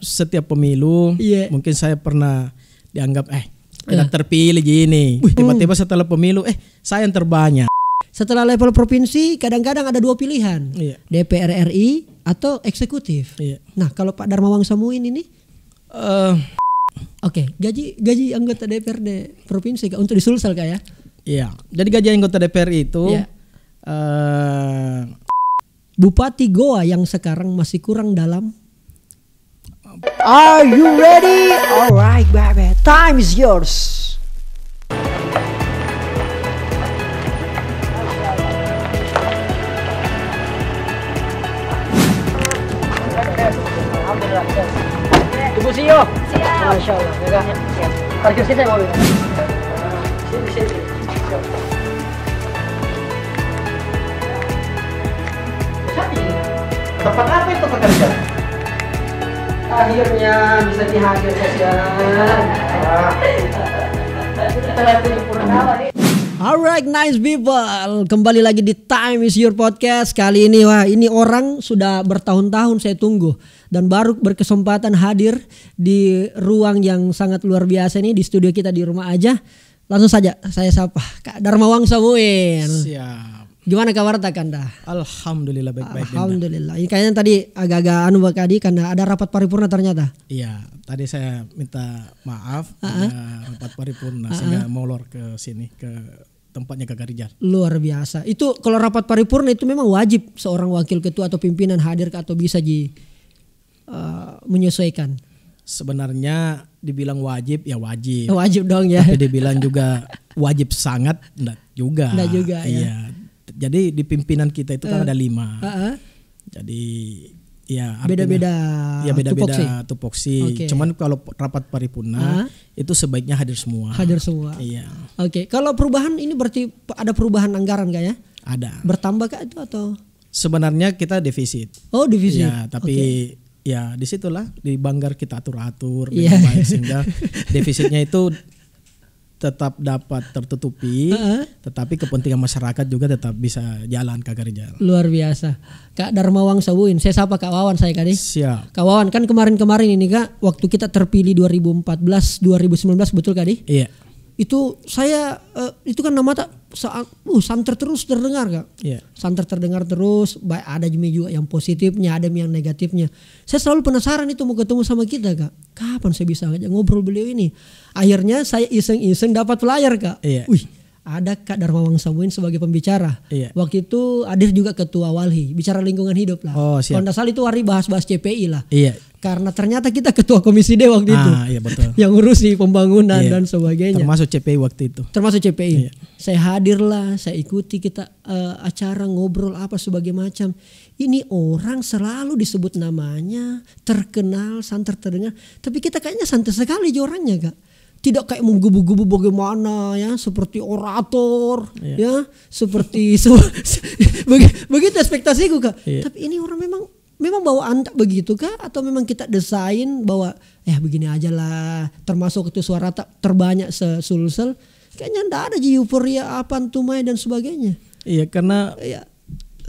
setiap pemilu mungkin saya pernah dianggap tidak terpilih gini. Tiba-tiba setelah pemilu saya yang terbanyak. Setelah level provinsi kadang-kadang ada dua pilihan, DPR RI atau eksekutif. Nah kalau Pak Darmawan Samuin ini, gaji anggota DPRD provinsi untuk disulsel Kak ya? Iya, jadi gaji anggota DPR itu Bupati Goa yang sekarang masih kurang dalam. Are you ready? Alright baby, time is yours. Tunggu Sio. Siap. Masya Allah. Siap. Parkir sini mobil. Sini. Tempat apa itu pekerjaan? Akhirnya bisa dihadirkan. Alright, nice people. Kembali lagi di Time is Your Podcast. Kali ini ini orang sudah bertahun-tahun saya tunggu dan baru berkesempatan hadir di ruang yang sangat luar biasa ini di studio kita di rumah aja. Langsung saja saya sapa Kak Darmawan Samuin. Siap. Gimana kabar Kanda? Alhamdulillah baik-baik. Alhamdulillah. Ini kayaknya tadi agak-agak Kadi karena ada rapat paripurna ternyata. Iya, tadi saya minta maaf ada rapat paripurna sehingga molor ke sini ke tempatnya Kak Rijal. Luar biasa. Itu kalau rapat paripurna itu memang wajib seorang wakil ketua atau pimpinan hadir atau bisa menyesuaikan. Sebenarnya dibilang wajib ya wajib. Wajib dong ya. Tapi dibilang juga wajib sangat enggak juga. Enggak juga ya. Iya. Jadi di pimpinan kita itu kan ada 5. Jadi ya beda-beda tupoksi. Okay. Cuman kalau rapat paripurna itu sebaiknya hadir semua. Iya. Oke. Kalau perubahan ini berarti ada perubahan anggaran gak ya? Ada. Bertambah kah itu atau? Sebenarnya kita defisit. Oh defisit. Ya tapi ya disitulah di Banggar kita atur-atur dengan baik sehingga defisitnya itu tetap dapat tertutupi, tetapi kepentingan masyarakat juga tetap bisa jalan Kak Rijal. Luar biasa. Kak Darmawan Samuin, saya sapa Kak Wawan saya Kak. Siap. Kak Wawan kan kemarin ini Kak, waktu kita terpilih 2014-2019 betul Kak? Iya. Itu saya itu kan nama santer terus terdengar Kak. Iya. Santer terdengar terus, baik ada juga yang positifnya, ada yang negatifnya. Saya selalu penasaran itu mau ketemu sama kita Kak. Kapan saya bisa ngajak ngobrol beliau ini? Akhirnya saya iseng-iseng dapat flyer Kak. Iya. Wih, ada Kak Darmawan Samuin sebagai pembicara. Iya. Waktu itu hadir juga ketua Walhi, bicara lingkungan hidup lah. Oh, siap. Kalau nggak salah itu hari bahas-bahas CPI lah. Iya. Karena ternyata kita ketua komisi D waktu itu. Iya betul. Yang ngurusi pembangunan dan sebagainya. Termasuk CPI waktu itu. Termasuk CPI. Iya. Saya hadirlah, saya ikuti kita acara ngobrol apa sebagai macam. Ini orang selalu disebut namanya, terkenal, santer terdengar. Tapi kita kayaknya santai sekali orangnya Kak. Tidak kayak menggubu-gubu bagaimana ya, seperti orator ya, seperti begitu ekspektasiku Kak. Iya. Tapi ini orang memang bawaan begitu Kak, atau memang kita desain bahwa begini aja lah, termasuk itu suara terbanyak Sulsel, kayaknya enggak ada euforia apa antumai dan sebagainya. Iya, karena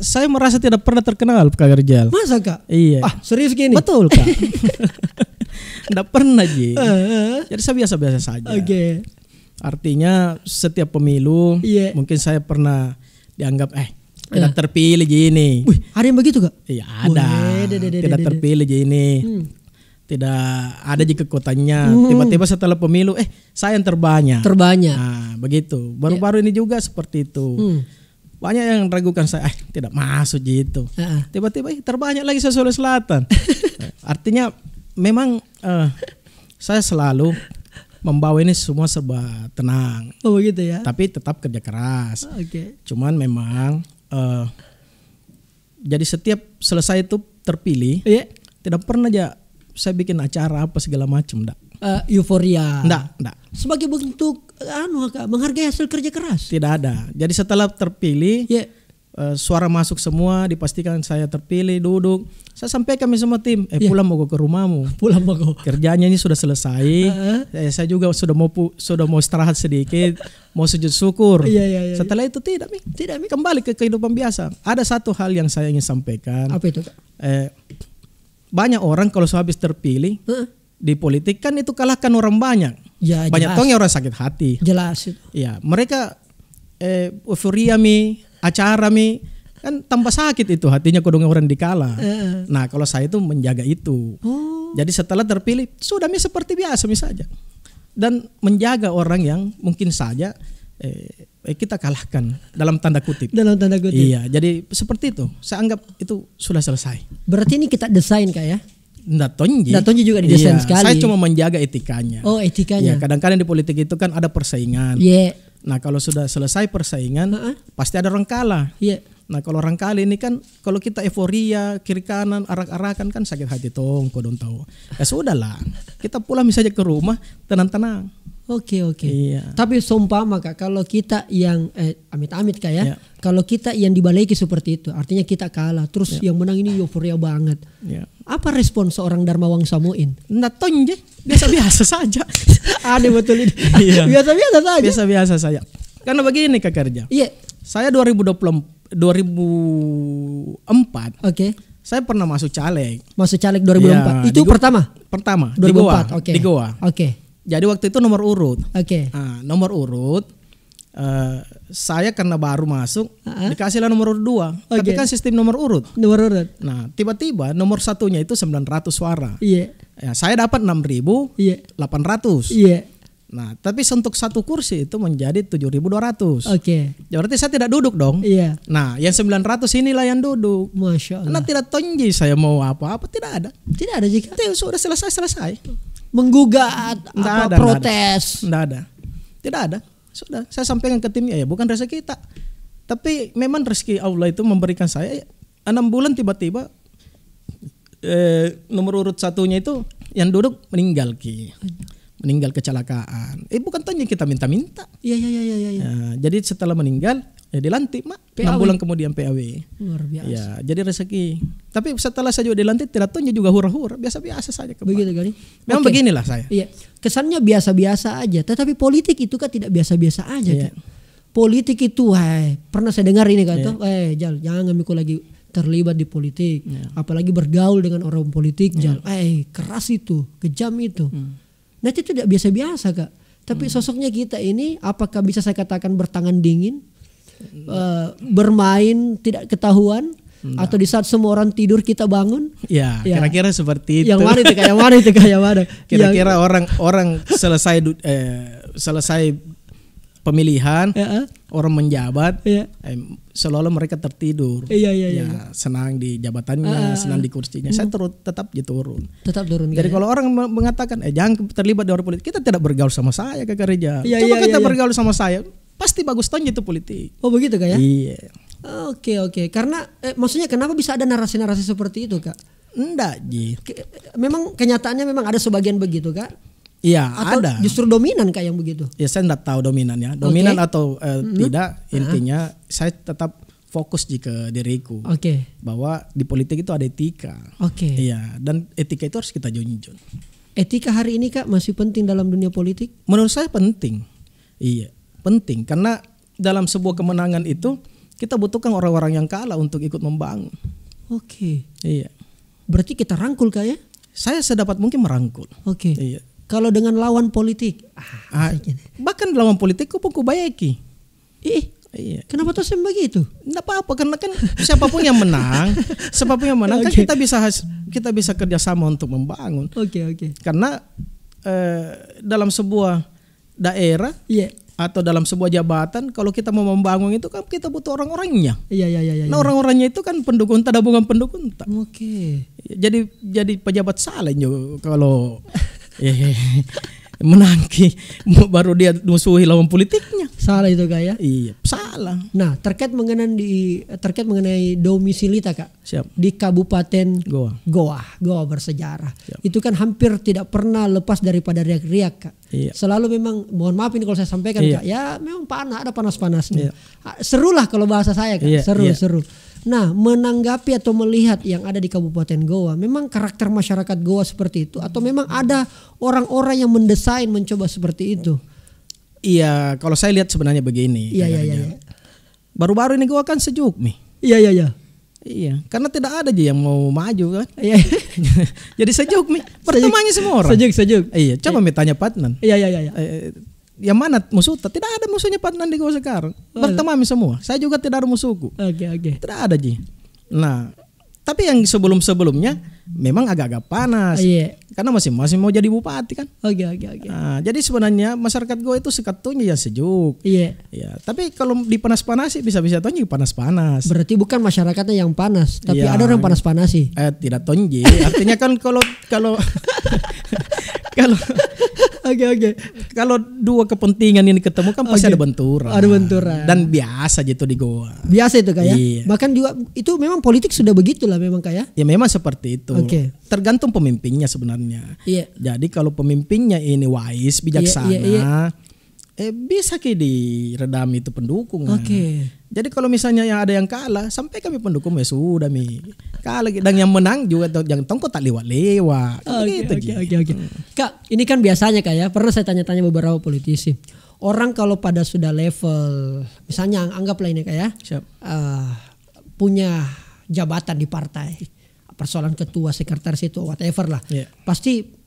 saya merasa tidak pernah terkenal Kak Rijal. Masa Kak? Iya. Serius gini? Betul Kak. Enggak pernah jadi saya biasa-biasa saja. Oke. Artinya setiap pemilu mungkin saya pernah dianggap tidak terpilih gini. Wih, ada yang begitu Kak? Iya ada. Tidak terpilih gini. Tidak ada di kekuatannya. Tiba-tiba setelah pemilu saya yang terbanyak. Nah, begitu. Baru-baru ini juga seperti itu. Banyak yang ragukan saya tidak masuk gitu. Tiba-tiba terbanyak lagi Sulawesi Selatan. Artinya memang saya selalu membawa ini semua serba tenang. Oh begitu ya. Tapi tetap kerja keras. Cuman memang jadi setiap selesai itu terpilih, tidak pernah aja saya bikin acara apa segala macam, enggak. Euforia. Enggak. Sebagai bentuk menghargai hasil kerja keras. Tidak ada. Jadi setelah terpilih, suara masuk semua, dipastikan saya terpilih, duduk. Saya sampaikan sama tim, pulang mau ke rumahmu. Pulang mau. Kerjanya ini sudah selesai. Saya juga sudah mau istirahat sedikit, mau sujud syukur. Iya. Setelah itu tidak kembali ke kehidupan biasa. Ada satu hal yang saya ingin sampaikan. Apa itu Kak? banyak orang kalau habis terpilih di politik kan itu kalahkan orang banyak. Ya, banyak tong orang sakit hati. Jelas itu. Ya, mereka euforia acara kan tanpa sakit itu hatinya kodong orang dikalah. Nah, kalau saya itu menjaga itu. Jadi setelah terpilih sudah seperti biasa saja. Dan menjaga orang yang mungkin saja kita kalahkan dalam tanda kutip. Dalam tanda kutip. Iya, jadi seperti itu. Saya anggap itu sudah selesai. Berarti ini kita desain Kak ya? Nggak tonji juga didesain sekali. Saya cuma menjaga etikanya. Oh, etikanya. Ya, kadang-kadang di politik itu kan ada persaingan. Iya. Nah, kalau sudah selesai persaingan, pasti ada orang kalah. Iya. Nah, kalau orang kalah ini kan kalau kita euforia kiri kanan arak-arakan kan sakit hati tong, kodong tahu. Ya sudahlah, kita pulang saja ke rumah tenang-tenang. Oke. Iya. Tapi seumpama Kak, kalau kita yang amit-amit Kak ya, kalau kita yang dibalaiki seperti itu, artinya kita kalah, terus yang menang ini euforia banget. Ya. Apa respon seorang Darmawang Samuin? Nggak tonje, biasa-biasa saja. Ada betul ini. Iya. Biasa-biasa saja. Biasa-biasa saja. Karena begini Kak Kerja. Iya. Saya 2004. Oke. Saya pernah masuk caleg. Masuk caleg 2004. Ya, itu pertama. 2004. Oke. Di Goa. Oke. Jadi waktu itu nomor urut. Oke. Nah, nomor urut. Saya karena baru masuk dikasihlah nomor urut 2. Tapi kan sistem nomor urut. Nomor urut. Nah, tiba-tiba nomor satunya itu 900 suara. Iya. Ya, saya dapat 6.800. Iya. Nah, tapi untuk satu kursi itu menjadi 7.200. Oke. Berarti saya tidak duduk dong. Iya. Nah, yang 900 inilah yang duduk. Masya Allah. Karena tidak tonji saya mau apa-apa, tidak ada. Tidak ada jika. Sudah selesai. Menggugat, protes. Tidak ada. Tidak ada. Sudah, saya sampaikan ke timnya ya bukan rezeki kita. Tapi memang rezeki Allah itu memberikan saya 6 bulan tiba-tiba nomor urut satunya itu yang duduk meninggal meninggal kecelakaan. Bukan tanya kita minta-minta. Iya. Ya, jadi setelah meninggal dilantik 6 bulan kemudian PAW. Luar biasa. Ya, jadi rezeki. Tapi setelah saya juga dilantik tidak tanya juga hura-hura, biasa-biasa saja. Begitu kali. Memang beginilah saya. Iya. Kesannya biasa-biasa aja, tetapi politik itu kan tidak biasa-biasa aja. Iya. Kan? Politik itu, pernah saya dengar ini kan tuh, jangan mikul lagi terlibat di politik, apalagi bergaul dengan orang politik, keras itu, kejam itu. Nah itu tidak biasa-biasa Kak. Tapi sosoknya kita ini apakah bisa saya katakan bertangan dingin, bermain tidak ketahuan, atau di saat semua orang tidur kita bangun? Ya, kira-kira seperti itu. Yang mana itu Kak? Kira-kira orang selesai pemilihan, orang menjabat, selalu mereka tertidur. Iya. Senang di jabatannya, senang di kursinya. Saya tetap turun. Tetap turun. Jadi kalau orang mengatakan jangan terlibat di orang politik, kita tidak bergaul sama saya Kak Reja. Coba kita bergaul sama saya, pasti bagus tonj itu politik. Oh begitu Kak ya? Iya. Oke. Karena maksudnya kenapa bisa ada narasi-narasi seperti itu Kak? Enggak, Ji. Memang kenyataannya memang ada sebagian begitu Kak? Iya, atau ada. Justru dominan Kak yang begitu? Ya saya enggak tahu dominannya. Dominan atau tidak, intinya saya tetap fokus ke diriku. Bahwa di politik itu ada etika. Iya, dan etika itu harus kita junjung. Etika hari ini Kak masih penting dalam dunia politik? Menurut saya penting. Iya, penting karena dalam sebuah kemenangan itu kita butuhkan orang-orang yang kalah untuk ikut membangun. Iya. Berarti kita rangkul Kak ya? Saya sedapat mungkin merangkul. Iya. Kalau dengan lawan politik, bahkan lawan politik pun kubayaki. Iya. Kenapa tuh begitu? Nggak apa-apa karena kan siapapun yang menang kan kita bisa kerjasama untuk membangun. Karena dalam sebuah daerah atau dalam sebuah jabatan kalau kita mau membangun itu kan kita butuh orang-orangnya. Nah orang-orangnya itu kan pendukung, tak bukan pendukung. Jadi pejabat salah juga kalau menangki baru dia musuhi lawan politiknya. Salah itu Kak ya? Iya, salah. Nah, terkait mengenai domisilita Kak. Siap. Di Kabupaten Goa bersejarah. Siap. Itu kan hampir tidak pernah lepas daripada riak-riak Kak. Iya. Selalu memang, mohon maaf ini kalau saya sampaikan Kak, ya memang ada panas-panasnya. Seru lah kalau bahasa saya Kak, seru. Nah, menanggapi atau melihat yang ada di Kabupaten Goa, memang karakter masyarakat Goa seperti itu atau memang ada orang-orang yang mendesain mencoba seperti itu? Iya, kalau saya lihat sebenarnya begini. Iya. Baru-baru ini Goa kan sejuk nih. Iya. Iya, karena tidak ada aja yang mau maju kan. Iya. Jadi sejuk mi. Pertamanya semua orang. Sejuk. Iya, coba mi tanya Patnan. Iya. Yang mana musuh? Tidak ada musuhnya Patnan di Goa sekarang. Berteman semua. Saya juga tidak ada musuhku. Oke. Tidak ada Ji. Nah, tapi yang sebelumnya memang agak-agak panas. Iya. Karena masing-masing mau jadi bupati kan. Oke. Nah, jadi sebenarnya masyarakat Goa itu sekatunya yang sejuk. Iya. Ya, tapi kalau dipanas-panasi bisa-bisa tonji panas-panas. Berarti bukan masyarakatnya yang panas, tapi Ya. ada orang panas-panasi. Tidak tonji. Artinya kan kalau Oke. kalau dua kepentingan ini ketemu kan pasti Oke. ada benturan. Ada benturan. Dan biasa gitu di Goa. Biasa itu kayak. Iya. Bahkan juga itu memang politik sudah begitulah memang kayak. Ya memang seperti itu. Oke. Tergantung pemimpinnya sebenarnya. Iya. Jadi kalau pemimpinnya ini wise, bijaksana, Iya. Bisa diredam itu pendukung. Oke. Jadi kalau misalnya yang ada yang kalah, sampai kami pendukung ya sudah mi. Kalah dan yang menang juga jangan tongko tak lewat-lewat. Oke. Kak, ini kan biasanya Kak ya, pernah saya tanya-tanya beberapa politisi. Orang kalau pada sudah level, misalnya anggaplah ini Kak ya, punya jabatan di partai, persoalan ketua, sekretaris itu whatever lah. Yeah. Pasti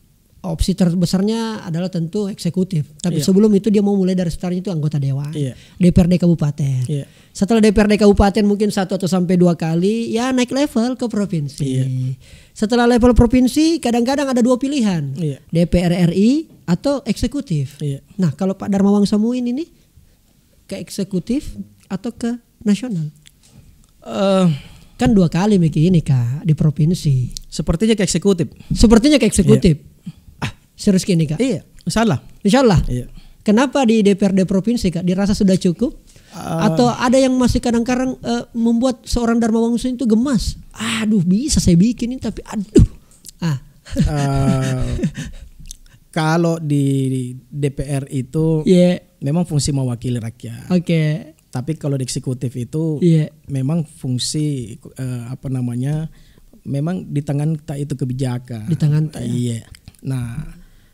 opsi terbesarnya adalah tentu eksekutif. Tapi sebelum itu dia mau mulai dari startnya itu anggota dewan, DPRD kabupaten. Setelah DPRD kabupaten mungkin 1 atau sampai 2 kali, ya naik level ke provinsi. Setelah level provinsi kadang-kadang ada 2 pilihan, DPR RI atau eksekutif. Nah kalau Pak Darmawang Samuin ini ke eksekutif atau ke nasional? Kan 2 kali Miki ini Kak di provinsi. Sepertinya ke eksekutif. Serius gini Kak? Iya, insyaallah. Iya. Kenapa di DPRD provinsi Kak dirasa sudah cukup? Atau ada yang masih kadang-kadang membuat seorang Darmawang Samuin itu gemas? Aduh bisa saya bikin ini tapi aduh. Kalau di DPR itu memang fungsi mewakili rakyat. Oke. Tapi kalau di eksekutif itu memang fungsi memang di tangan kita itu kebijakan. Di tangan kita. Iya. Nah,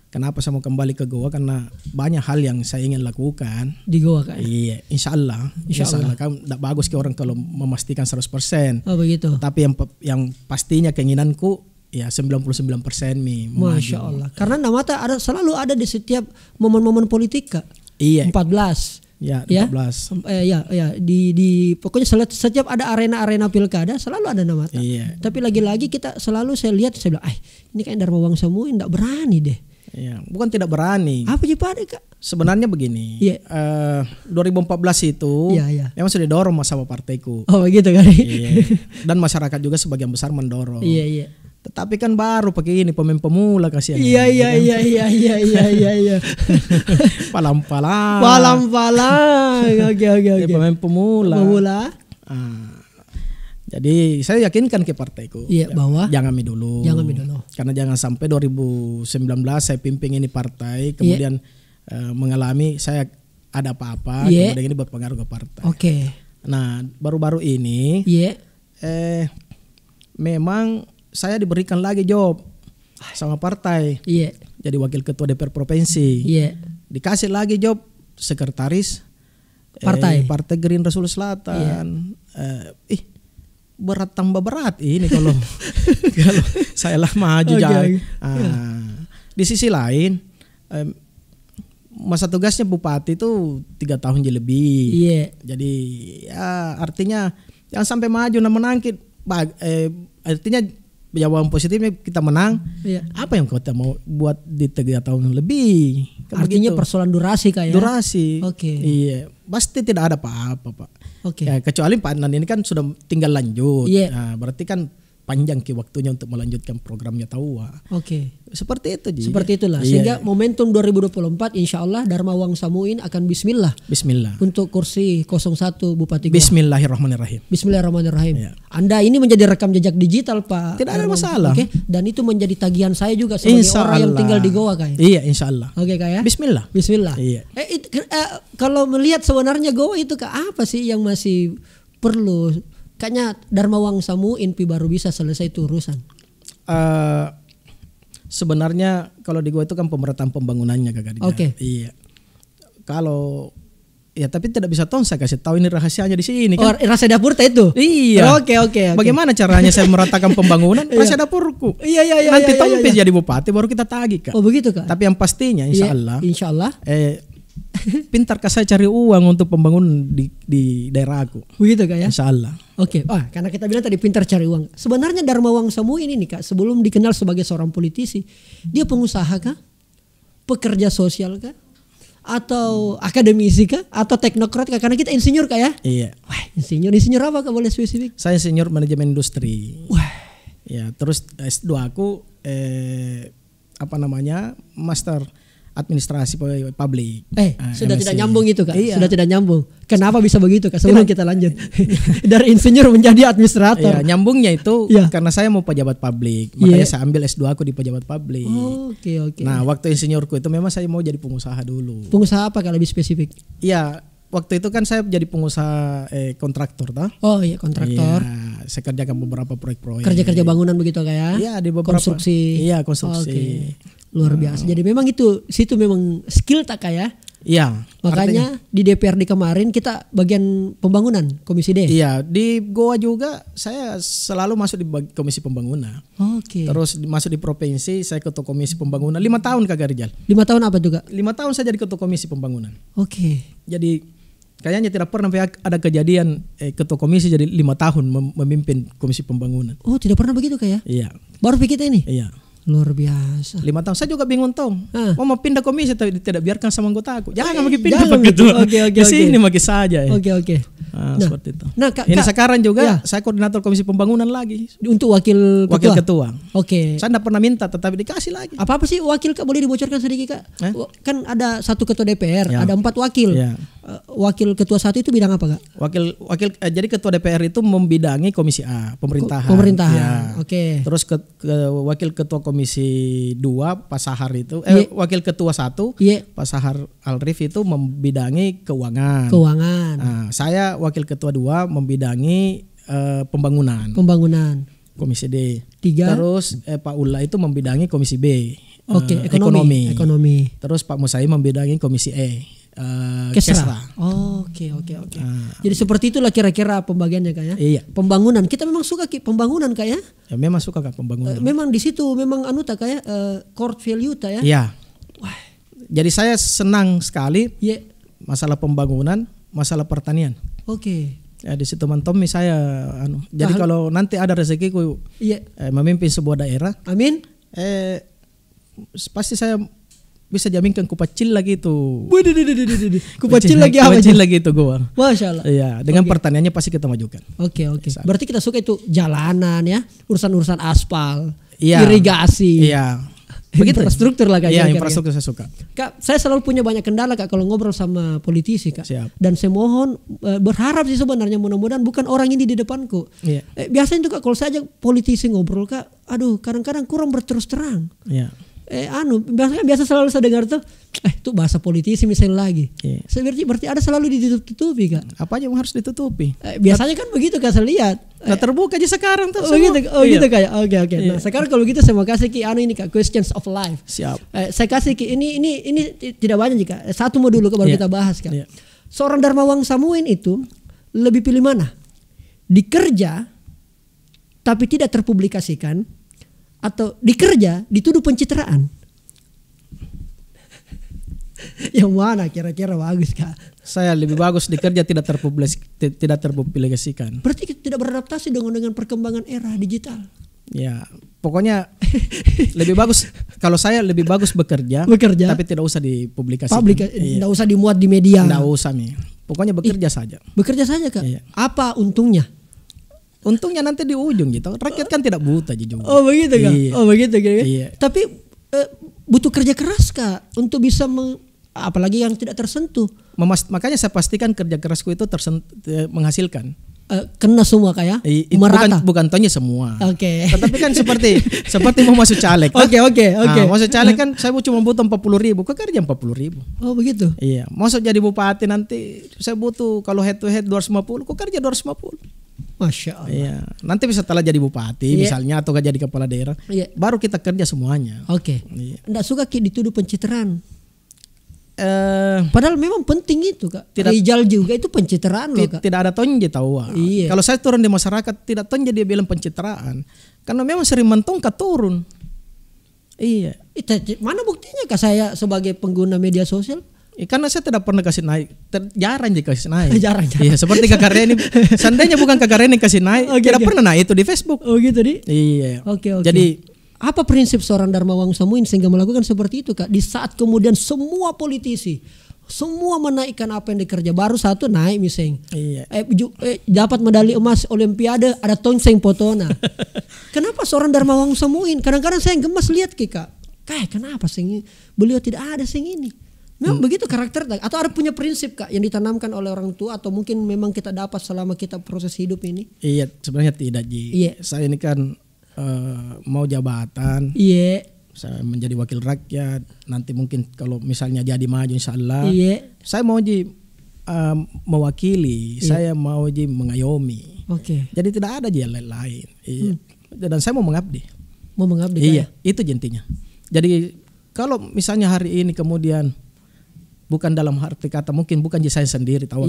kenapa saya mau kembali ke Goa? Karena banyak hal yang saya ingin lakukan di Goa Kak. Iya, insya Allah. Kan tidak bagus ke orang kalau memastikan 100%. Oh begitu. Tapi yang pastinya keinginanku ya 99% mi. Masya Allah. Karena namanya selalu ada di setiap momen-momen politik Kak. Iya. 14. Ya, 14. Di pokoknya setiap ada arena-arena pilkada selalu ada nama. Iya. Tapi lagi-lagi saya lihat saya bilang, ini kayak Darmawang Samuin enggak berani deh. Iya, bukan tidak berani. Apa sih Pak Kak? Sebenarnya begini. 2014 itu memang sudah didorong sama partaiku. Oh begitu kan. Iya. Dan masyarakat juga sebagian besar mendorong. Iya. Tetapi kan baru pakai ini pemain pemula kasihan. Iya. Palang-palang. Oke. Pemain pemula. Jadi saya yakinkan ke partaiku bahwa jangan mi dulu. Karena jangan sampai 2019 saya pimpin ini partai kemudian mengalami saya ada apa-apa kemudian ini berpengaruh ke partai. Oke. Nah, baru-baru ini memang saya diberikan lagi job sama partai. Jadi wakil ketua DPR provinsi. Dikasih lagi job sekretaris Partai Gerindra Sulawesi Selatan. Berat tambah berat ini kalau kalau saya lah maju jadi. Di sisi lain masa tugasnya bupati itu 3 tahun lebih. Jadi ya artinya jangan sampai maju dan menangkit. Artinya jawaban positifnya kita menang. Apa yang kita mau buat di 3 tahun lebih? Artinya persoalan durasi kayak. Durasi. Oke. Iya, pasti tidak ada apa-apa Pak. Oke. Ya, kecuali Pak Adnan ini kan sudah tinggal lanjut. Iya. Nah, berarti kan panjang waktunya untuk melanjutkan programnya Tawa. Oke. Seperti itu Ji. Seperti itulah. Sehingga momentum 2024 insya Allah Darmawang Samuin akan bismillah. Untuk kursi 01 Bupati Goa. Bismillahirrahmanirrahim. Anda ini menjadi rekam jejak digital Pak. Tidak ada masalah. Oke. Dan itu menjadi tagihan saya juga sebagai orang yang tinggal di Goa Kak. Iya insya Allah. Oke Kak ya. Bismillah. Iya. Kalau melihat sebenarnya Goa itu Kak apa sih yang masih perlu? Kayaknya Darmawang Samuin baru bisa selesai itu urusan. Sebenarnya kalau di Goa itu kan pemerataan pembangunannya Kak. Oke. Iya. Kalau Ya tapi tidak bisa saya kasih tahu ini rahasianya di sini Oh, kan. rahasia dapur itu? Iya. Oke. Bagaimana caranya saya meratakan pembangunan? Rahasia dapurku. Iya. Nanti jadi bupati baru kita tagih Kak. Oh begitu Kak. Tapi yang pastinya insya Allah. Pintarkah saya cari uang untuk pembangunan di daerah aku? Begitu Kak ya? Insya Allah. Oke. Karena kita bilang tadi pintar cari uang. Sebenarnya Dharma Wangsamu ini nih Kak, sebelum dikenal sebagai seorang politisi, dia pengusaha kah? Pekerja sosial kah? Atau akademisi kah? Atau teknokrat kah? Karena kita insinyur Kak ya? Iya. Wah, insinyur apa Kak, boleh spesifik? Saya insinyur manajemen industri. Wah. Ya, terus S2 aku master administrasi publik. Sudah MSc. tidak nyambung itu Kak. Iya. Sudah tidak nyambung. Kenapa bisa begitu Kak? Sebelum kita lanjut. Dari insinyur menjadi administrator. Iya, nyambungnya itu karena saya mau pejabat publik. Makanya saya ambil S2 aku di pejabat publik. Oke. Nah, waktu insinyurku itu memang saya mau jadi pengusaha dulu. Pengusaha apa kalau lebih spesifik? Iya, waktu itu kan saya jadi pengusaha kontraktor toh. Oh iya, kontraktor. Iya, saya kerjakan beberapa proyek-proyek. Kerja bangunan begitu Kak ya? Iya, di beberapa konstruksi. Iya, konstruksi. Okay. Luar biasa. Jadi memang situ memang skill tak Kak ya? Iya. Makanya di DPRD kemarin kita bagian pembangunan Komisi D. Iya, di Goa juga saya selalu masuk di Komisi Pembangunan. Oke. Terus masuk di provinsi saya ketua Komisi Pembangunan 5 tahun Kak Rizal. 5 tahun apa juga? 5 tahun saya jadi ketua Komisi Pembangunan. Oke. Jadi kayaknya tidak pernah ada kejadian ketua komisi jadi 5 tahun memimpin Komisi Pembangunan. Oh, tidak pernah begitu Kak ya? Iya. Baru kita ini? Iya. Luar biasa. 5 tahun. Saya juga bingung Tong. Mau pindah komisi tapi tidak biarkan sama anggota aku. Jangan pindah jangan Pak Ketua. Oke. Di sini magi saja. Oke. Nah, seperti itu. Nah, Kak, ini sekarang juga saya koordinator Komisi Pembangunan lagi. Untuk wakil ketua. Oke. Saya tidak pernah minta tetapi dikasih lagi. Apa sih wakil Kak, boleh dibocorkan sedikit Kak? Kan ada 1 ketua DPR, ada 4 wakil. Wakil ketua 1 itu bidang apa Kak? Jadi ketua DPR itu membidangi Komisi A, pemerintahan. Pemerintahan. Oke. Terus wakil ketua Komisi 2 Pak Sahar itu wakil ketua 1 Pak Sahar Alrif itu membidangi keuangan. Nah, saya wakil ketua 2 membidangi pembangunan. Komisi D. 3. Terus Pak Ulla itu membidangi Komisi B. Oke, ekonomi. Terus Pak Musai membidangi Komisi E. Kesra. Oke. Jadi seperti itulah kira-kira pembagiannya Kak ya. Iya. Pembangunan. Kita memang suka pembangunan Kak ya. Ya memang suka Kak pembangunan. Memang di situ memang Kak ya, core value ta ya. Iya. Wah. Jadi saya senang sekali masalah pembangunan, masalah pertanian. Oke. Ya di situ mantomi saya Jadi kalau nanti ada rezekiku memimpin sebuah daerah. Amin. Pasti saya bisa jaminkan kupacil lagi itu. Kupacil lagi apa? Kupacil lagi itu Goa. Masya Allah. Iya, dengan pertaniannya pasti kita majukan. Oke. Berarti kita suka itu jalanan ya, urusan aspal, irigasi. Iya. Begitu infrastruktur lah Kak. Iya, infrastruktur saya suka. Kak, saya selalu punya banyak kendala Kak kalau ngobrol sama politisi Kak. Siap. Dan saya mohon berharap sih sebenarnya mudah-mudahan bukan orang ini di depanku. Iya. Biasanya tuh Kak kalau saya ajak politisi ngobrol Kak, aduh kadang-kadang kurang berterus terang. Iya. Biasa selalu saya dengar tuh itu bahasa politisi misalnya lagi. Yeah. Berarti ada selalu ditutup-tutupi Kak. Apa aja yang harus ditutupi? Biasanya kan begitu Kak saya lihat. Terbuka aja sekarang tuh. Gitu Kak. Oke. Nah, sekarang kalau gitu saya mau kasih Ki ini Kak, questions of life. Siap. Saya kasih Ki ini tidak banyak Kak. Satu mau dulu baru kita bahas Kak. Seorang Dharma Wangsamuin itu lebih pilih mana? Dikerja tapi tidak terpublikasikan, atau dikerja dituduh pencitraan? Yang mana kira-kira bagus Kak? Saya lebih bagus dikerja tidak terpublikasikan. Berarti kita tidak beradaptasi dengan perkembangan era digital. Ya, pokoknya lebih bagus kalau saya lebih bagus bekerja tapi tidak usah dipublikasikan. Tidak usah dimuat di media. Tidak usah nih. Pokoknya bekerja saja. Bekerja saja Kak. Iya. Apa untungnya? Untungnya nanti di ujung gitu. Rakyat kan tidak buta juga. Oh begitu Kak. Iya. Oh begitu Kak. Iya. Tapi butuh kerja keras Kak untuk bisa apalagi yang tidak tersentuh. Makanya saya pastikan kerja kerasku itu menghasilkan. Kena semua Kak ya? Merata. Bukan tonya semua. Oke. Tetapi kan seperti mau masuk caleg. Oke. Masuk caleg kan saya cuma butuh 40.000, kok kerja 40.000. Oh begitu. Iya. Masuk jadi bupati nanti saya butuh kalau head to head 250, kok kerja 250. Masya Allah. Iya. Nanti setelah jadi bupati misalnya atau jadi kepala daerah, baru kita kerja semuanya. Oke. Nggak suka Ki dituduh pencitraan? Padahal memang penting itu Kak. Rijal juga itu pencitraan loh Kak. Tidak ada tonje tahu. Iya. Kalau saya turun di masyarakat tidak tonje dia bilang pencitraan. Karena memang sering mentongkat turun. Iya. Mana buktinya Kak saya sebagai pengguna media sosial? Karena saya tidak pernah kasih naik. Jarang aja kasih naik. jarang. Iya, seperti Kakak Reni. Seandainya bukan Kakak Reni kasih naik, tidak pernah naik itu di Facebook. Oh gitu di? Iya. Oke. Jadi apa prinsip seorang Darmawan Samuin sehingga melakukan seperti itu Kak? Di saat kemudian semua politisi semua menaikkan apa yang dikerja, baru satu naik misalnya, dapat medali emas Olimpiade ada tonseng potona. Kenapa seorang Darmawan Samuin? Kadang-kadang saya gemas lihat Kak. Kenapa sih beliau tidak ada sing ini? Memang begitu karakter atau ada punya prinsip Kak yang ditanamkan oleh orang tua atau mungkin memang kita dapat selama kita proses hidup ini? Iya, sebenarnya tidak Ji. Iya. Saya ini kan mau jabatan. Iya. Saya menjadi wakil rakyat. Nanti mungkin kalau misalnya jadi maju insya Allah. Iya. Saya mau Ji mewakili. Iya. Saya mau Ji mengayomi. Oke. Jadi tidak ada Ji yang lain. Iya. Dan saya mau mengabdi. Mau mengabdi. Iya. Itu intinya. Jadi kalau misalnya hari ini kemudian bukan dalam arti kata mungkin bukan Ji saya sendiri tahu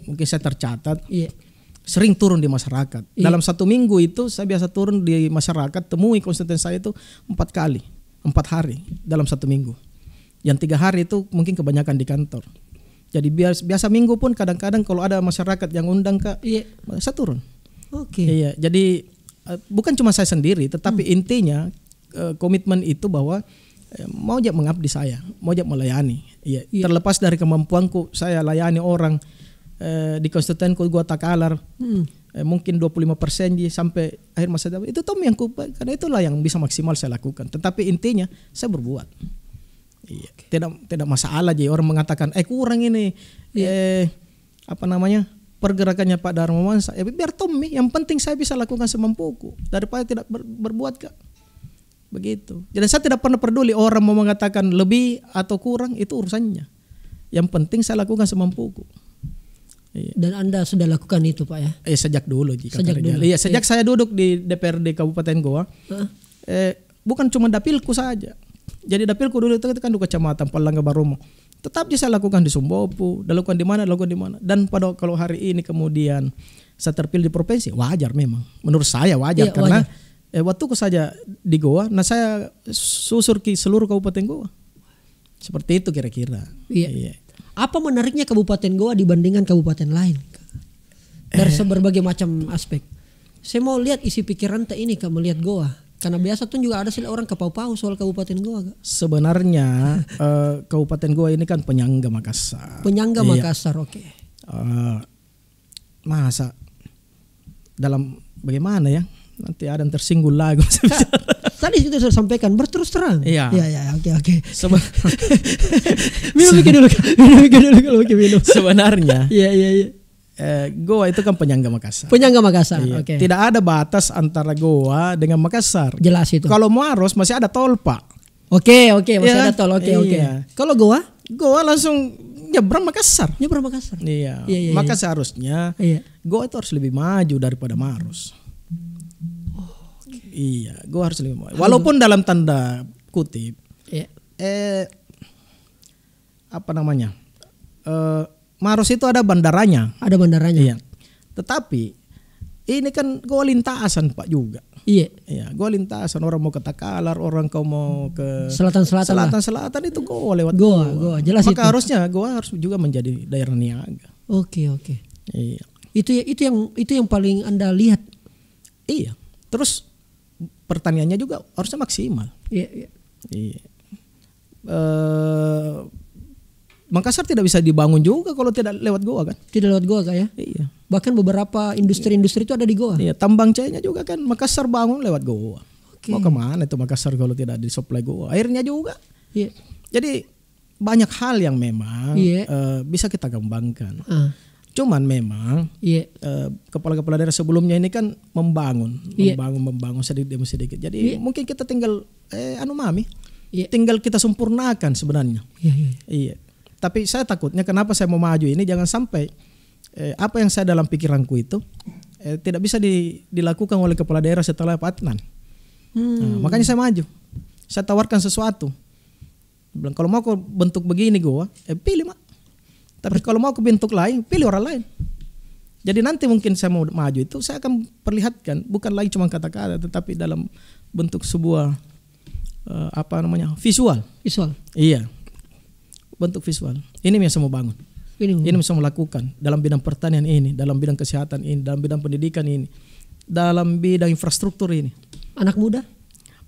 mungkin saya tercatat. Iya. Sering turun di masyarakat. Dalam 1 minggu itu saya biasa turun di masyarakat, temui konstituen saya itu 4 kali, 4 hari dalam 1 minggu. Yang 3 hari itu mungkin kebanyakan di kantor. Jadi biasa minggu pun kadang-kadang kalau ada masyarakat yang undang Kak, saya turun. Oke. Iya, jadi bukan cuma saya sendiri, tetapi intinya komitmen itu bahwa mau aja mengabdi saya, mau aja melayani. Iya. Terlepas dari kemampuanku, saya layani orang. Di konstituenku gua takalar mungkin 25% sampai akhir masa jabatan itu Tom yang karena itulah yang bisa maksimal saya lakukan. Tetapi intinya saya berbuat. Iya. Tidak masalah Ji orang mengatakan kurang ini pergerakannya Pak Darmawan. Biar Tommy, yang penting saya bisa lakukan semampuku daripada tidak berbuat Kak. Begitu. Jadi saya tidak pernah peduli orang mau mengatakan lebih atau kurang, itu urusannya. Yang penting saya lakukan semampuku. Iya. Dan Anda sudah lakukan itu Pak ya? Sejak dulu Sejak saya duduk di DPRD Kabupaten Goa, bukan cuma dapilku saja. Jadi dapilku dulu itu kan di kecamatan Palangga Baromo. Tetap saya lakukan di Sumbopu, lakukan di mana. Dan kalau hari ini kemudian saya terpilih di provinsi, wajar memang. Menurut saya wajar karena waktuku saja di Goa, saya susur ke seluruh Kabupaten Goa. Seperti itu kira-kira. Iya. Apa menariknya Kabupaten Goa dibandingkan kabupaten lain? Dari berbagai macam aspek. Saya mau lihat isi pikiran ini Kak melihat Goa. Karena biasa tuh juga ada orang kepau-pau soal Kabupaten Goa Kak. Sebenarnya Kabupaten Goa ini kan penyangga Makassar. Penyangga Makassar, oke. Masa dalam bagaimana ya? Nanti ada yang tersinggung lagi. Tadi kita sudah sampaikan berterus terang. Iya. Oke. Minum dulu kalau minum. Sebenarnya. Iya. Goa itu kan penyangga Makassar. Iya. Oke. Tidak ada batas antara Goa dengan Makassar. Jelas itu. Kalau Maros masih ada tol Pak. Oke, masih ada tol. Oke. Kalau Goa langsung nyebrang Makassar. Iya. Maka seharusnya Goa itu harus lebih maju daripada Maros. Iya, gue harus lebih maju. Walaupun dalam tanda kutip, Maros itu ada bandaranya. Iya. Tetapi ini kan gue lintasan Pak juga. Iya, gue lintasan orang mau ke Takalar, orang kau mau ke selatan itu gue lewat Goa. Jelas maka itu. Harusnya gue harus juga menjadi daerah niaga. Oke. Iya. Itu yang paling Anda lihat. Iya. Terus pertaniannya juga harusnya maksimal. Iya. Makassar tidak bisa dibangun juga kalau tidak lewat Goa kan? Tidak lewat Goa Kak ya? Iya. Bahkan beberapa industri itu ada di Goa. Iya, tambang C-nya juga kan Makassar bangun lewat Goa. Okay. Mau kemana itu Makassar kalau tidak disuplai Goa? Airnya juga. Iya. Jadi banyak hal yang memang bisa kita kembangkan. Cuman memang kepala-kepala daerah sebelumnya ini kan membangun sedikit demi sedikit. Jadi mungkin kita tinggal tinggal kita sempurnakan sebenarnya. Iya. Tapi saya takutnya kenapa saya mau maju ini jangan sampai apa yang saya dalam pikiranku itu tidak bisa dilakukan oleh kepala daerah setelah Patnan. Makanya saya maju. Saya tawarkan sesuatu. Bilang kalau mau kau bentuk begini Goa, pilih mak. Tapi kalau mau ke bentuk lain, pilih orang lain. Jadi nanti mungkin saya mau maju itu saya akan perlihatkan bukan lagi cuma kata-kata, tetapi dalam bentuk sebuah visual. Visual. Iya, bentuk visual. Ini yang saya mau bangun. Ini yang saya mau lakukan dalam bidang pertanian ini, dalam bidang kesehatan ini, dalam bidang pendidikan ini, dalam bidang infrastruktur ini. Anak muda?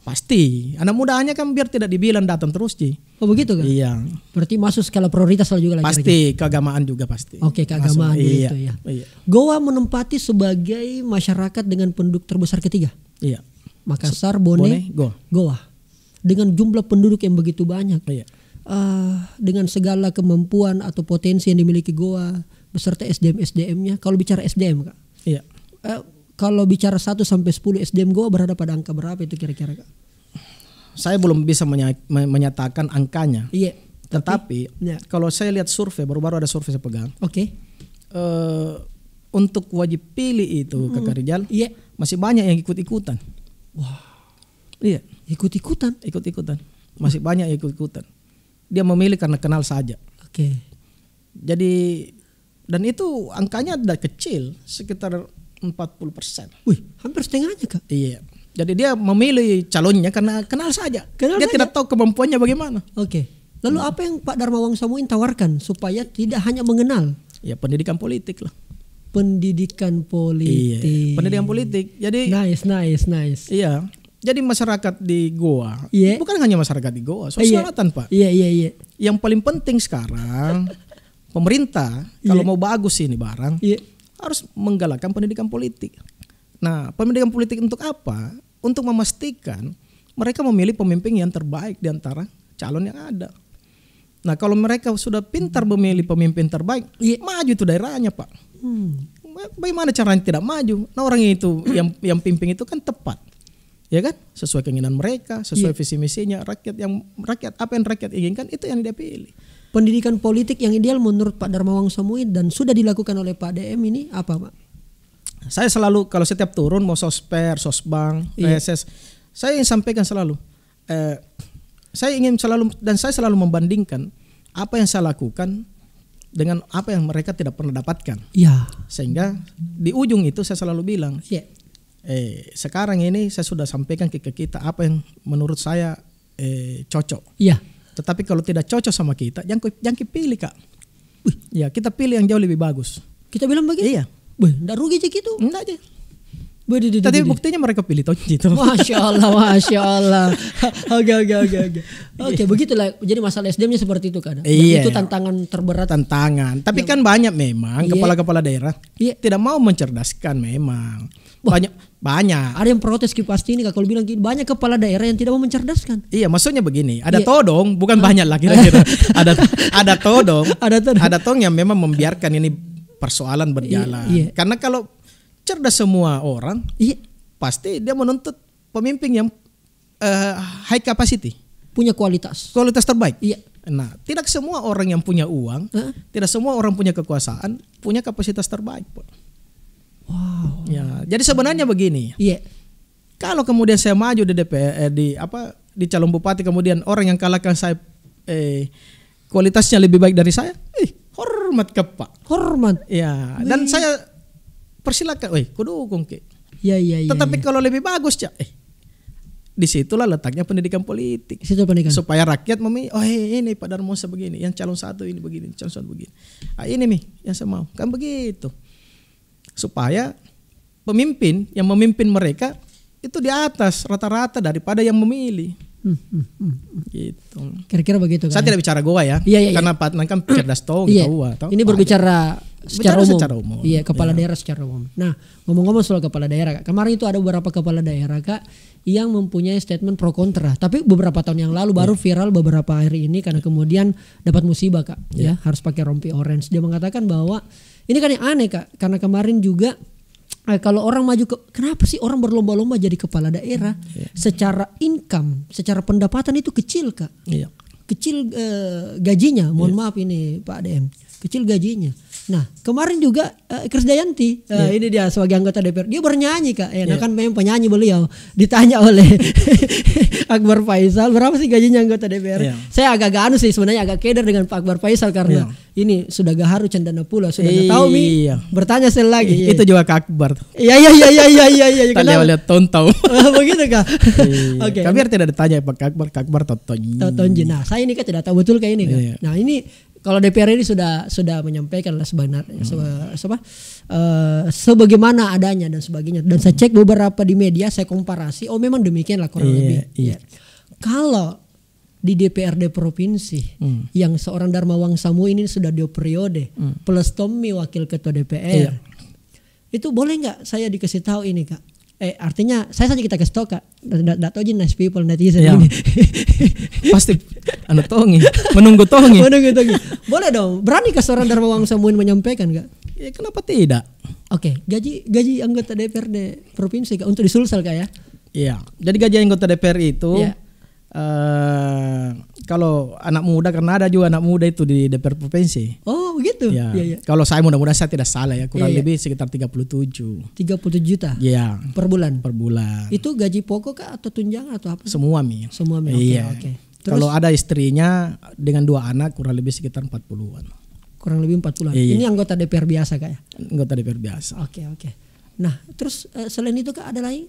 Pasti. Anak muda hanya kan biar tidak dibilang datang terus, Ci. Oh begitu kan? Iya. Berarti masuk skala prioritas juga lagi. Pasti, keagamaan juga pasti. Oke, keagamaan gitu ya. Iya. Goa menempati sebagai masyarakat dengan penduduk terbesar ketiga. Iya. Makassar, Bone, Goa. Dengan jumlah penduduk yang begitu banyak. Iya. Dengan segala kemampuan atau potensi yang dimiliki Goa beserta SDM-nya. Kalau bicara SDM, Kak. Iya. Kalau bicara 1 sampai 10 SDM Goa berada pada angka berapa itu kira-kira, Kak? Saya belum bisa menyatakan angkanya. Iya. Tetapi kalau saya lihat survei, baru-baru ada survei saya pegang. Oke. Untuk wajib pilih itu Kakak Rijal, masih banyak yang ikut-ikutan. Wah. Iya. Ikut-ikutan. Masih banyak yang ikut-ikutan. Dia memilih karena kenal saja. Oke. Jadi dan itu angkanya udah kecil, sekitar 40%. Wih, hampir setengahnya, Kak. Iya. Jadi dia memilih calonnya karena kenal saja. Dia tidak tahu kemampuannya bagaimana. Oke. Lalu apa yang Pak Darmawan Samuin tawarkan supaya tidak hanya mengenal? Ya pendidikan politik lah. Pendidikan politik. Iya, pendidikan politik. Jadi nice. Iya. Jadi masyarakat di Goa, bukan hanya masyarakat di Goa, Sulawesi Selatan, Pak. Iya. Yang paling penting sekarang pemerintah kalau mau bagus ini barang, harus menggalakkan pendidikan politik. Nah, pendidikan politik untuk apa? Untuk memastikan mereka memilih pemimpin yang terbaik di antara calon yang ada. Nah, kalau mereka sudah pintar memilih pemimpin terbaik, maju itu daerahnya, Pak. Bagaimana caranya tidak maju? Nah, orang itu yang pimpin itu kan tepat. Ya kan? Sesuai keinginan mereka, sesuai visi misinya, apa yang rakyat inginkan itu yang dia pilih. Pendidikan politik yang ideal menurut Pak Darmawan Samuin dan sudah dilakukan oleh Pak DM ini apa, Pak? Saya selalu kalau setiap turun mau sosper, sosbang, PSS, saya ingin sampaikan selalu. Saya selalu membandingkan apa yang saya lakukan dengan apa yang mereka tidak pernah dapatkan. Iya. Sehingga di ujung itu saya selalu bilang, sekarang ini saya sudah sampaikan ke kita apa yang menurut saya cocok. Iya. Tetapi kalau tidak cocok sama kita, jangan pilih, Kak. Ya, kita pilih yang jauh lebih bagus. Kita bilang begitu? Iya. Nggak rugi aja gitu? Enggak aja. Tapi buktinya mereka pilih gitu. Masya Allah. Oke, begitulah. Jadi masalah SDM-nya seperti itu, kan? Itu tantangan terberat. Tapi kan banyak memang kepala-kepala daerah tidak mau mencerdaskan memang. Banyak. Ada yang protes pasti ini, Kak, kalau bilang banyak kepala daerah yang tidak mau mencerdaskan. Iya, maksudnya begini, ada todong, bukan banyak lah kira-kira. ada todong. Ada todong yang memang membiarkan ini persoalan berjalan. Karena kalau cerdas semua orang, pasti dia menuntut pemimpin yang high capacity, punya kualitas terbaik. Nah, tidak semua orang yang punya uang, tidak semua orang punya kekuasaan, punya kapasitas terbaik. Wow. Ya, jadi sebenarnya begini. Kalau kemudian saya maju di DPR di calon bupati, kemudian orang yang kalahkan saya kualitasnya lebih baik dari saya, hormat ke Pak. Hormat. Ya, dan saya persilakan, kudukung ke. Iya. Tetapi kalau lebih bagus, disitulah letaknya pendidikan politik. Supaya rakyat memilih, ini Pak Darmawan begini, yang calon satu ini begini, calon satu begini. Ini nih yang saya mau, kan begitu. Supaya pemimpin yang memimpin mereka itu di atas rata-rata daripada yang memilih. Gitu. Kira-kira begitu, kan? Saya tidak bicara Goa ya. Karena Pak Nan kan cerdas tahu. Ini berbicara secara umum. Iya, kepala daerah secara umum. Nah, ngomong-ngomong soal kepala daerah, Kak. Kemarin itu ada beberapa kepala daerah, Kak, yang mempunyai statement pro kontra. Tapi beberapa tahun yang lalu baru viral beberapa hari ini karena kemudian dapat musibah, Kak. Ya, harus pakai rompi orange. Dia mengatakan bahwa ini kan yang aneh, Kak, karena kemarin juga kalau orang maju kenapa sih orang berlomba-lomba jadi kepala daerah? Secara income, secara pendapatan itu kecil, Kak. Kecil gajinya. Mohon maaf ini Pak DM. Kecil gajinya. Nah kemarin juga Krisdayanti ini dia sebagai anggota DPR dia bernyanyi Kak. Nah kan memang penyanyi beliau. Ditanya oleh Akbar Faisal berapa sih gajinya anggota DPR? Saya agak anu sih sebenarnya agak keder dengan Pak Akbar Faisal karena ini sudah gaharu cendana pula sudah tahu mi. Bertanya sekali lagi. Itu juga Kak Akbar. Iya. Kita lihat tonton. Begitu Kak. Oke. Kak biar tidak ditanya Kak Akbar tonton. Nah saya ini kan tidak tahu betul kayak ini Kak. Nah ini kalau DPR ini sudah menyampaikan lah sebenarnya sebagaimana adanya dan sebagainya. Dan saya cek beberapa di media, saya komparasi. Oh memang demikian lah kurang lebih. Iya. Kalau di DPRD provinsi yang seorang Dharma Wangsamu ini sudah 2 periode plus Tommy wakil ketua DPR, itu boleh nggak saya dikasih tahu ini Kak? Artinya saya saja kita kasih tahu Kak. Tidak tahu nice people netizen ini. Pasti menunggu tongi. Boleh dong. Berani ke seorang Dharma Wangsamu menyampaikan Kak? Ya kenapa tidak? Oke, gaji anggota DPRD provinsi Kak untuk di Sulsel Kak ya? Iya. Jadi gaji anggota DPR itu kalau anak muda karena ada juga anak muda itu di DPR provinsi. Oh begitu. Ya. Kalau saya mudah-mudahan saya tidak salah ya kurang lebih sekitar 37 juta. Iya. Per bulan. Itu gaji pokok Kak atau tunjangan atau apa? Semua mi. Iya. Kalau ada istrinya dengan 2 anak kurang lebih sekitar 40-an. Kurang lebih 40-an. Ini anggota DPR biasa Kak ya? Anggota DPR biasa. Oke. Nah terus selain itu Kak ada lagi?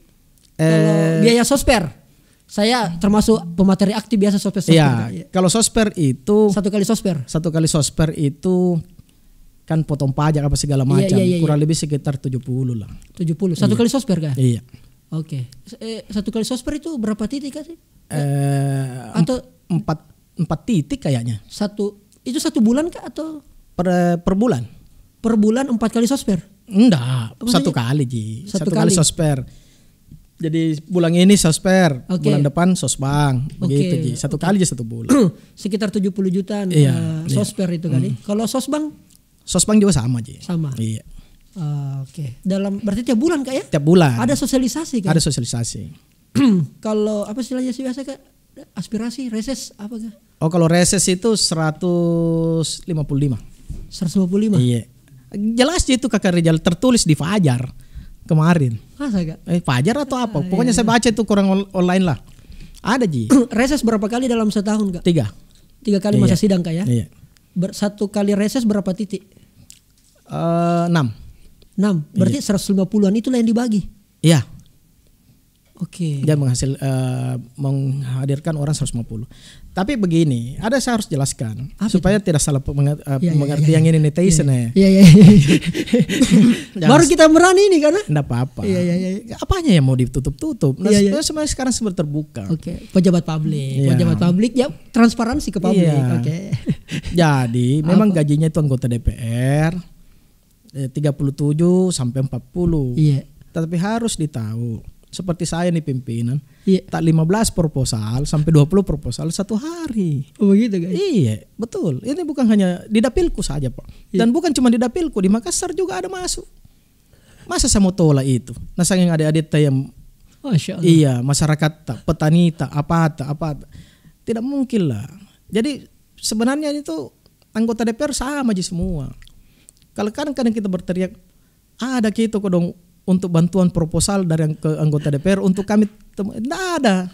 Kalau biaya sosper. Saya termasuk pemateri aktif biasa sosper. Iya. Kalau sosper itu 1 kali sosper. 1 kali sosper itu kan potong pajak apa segala macam. Kurang lebih sekitar 70 lah. 70. 1 kali sosper Kak? Iya. Oke. 1 kali sosper itu berapa titik Kak sih? Atau 4 titik kayaknya. Itu 1 bulan Kak atau per bulan? Per bulan 4 kali sosper? Enggak, 1 kali Ji. 1 kali sosper. Jadi bulan ini sosper, bulan depan sosbang, begitu Ji. 1 kali aja 1 bulan. Sekitar 70 jutaan sosper itu kali. Kalau sosbang? Sosbang juga sama Ji. Sama. Iya. Oke. Berarti tiap bulan Kak ya? Tiap bulan. Ada sosialisasi Kak? Ada sosialisasi. Kalau apa istilahnya sih biasa Kak? Aspirasi, reses apa Kak? Oh kalau reses itu 155. 155? Iya. Jelas itu Kakak Rizal tertulis di Fajar kemarin. Masa Kak? Fajar atau apa? Pokoknya saya baca itu kurang online lah. Ada Ji. Reses berapa kali dalam setahun Kak? 3 kali masa sidang Kak ya? Iya. 1 kali reses berapa titik? 6. Berarti 150-an itulah yang dibagi? Iya. Oke. Dia menghadirkan orang 150. Tapi begini, saya harus jelaskan supaya tidak salah pengertian ini netizen ya. Iya. Baru kita berani ini karena. Enggak apa-apa. Iya. Apanya yang mau ditutup-tutup? Sebenarnya sekarang sudah terbuka. Oke. Pejabat publik ya transparansi ke publik. Oke. Jadi memang gajinya itu anggota DPR 37 sampai 40. Iya. Tapi harus ditahu. Seperti saya nih pimpinan, tak 15 proposal sampai 20 proposal 1 hari. Oh begitu Guys? Iya, betul. Ini bukan hanya di dapilku saja Pak. Dan bukan cuma di dapilku, di Makassar juga ada masuk. Masa saya mau tolak itu? Nah saking adik-adik yang Masya Allah. Iya, masyarakat petani apa. Tidak mungkin lah. Jadi sebenarnya itu anggota DPR sama aja semua. Kalau kadang-kadang kita berteriak, ada gitu kok dong untuk bantuan proposal dari anggota DPR untuk kami, tidak ada.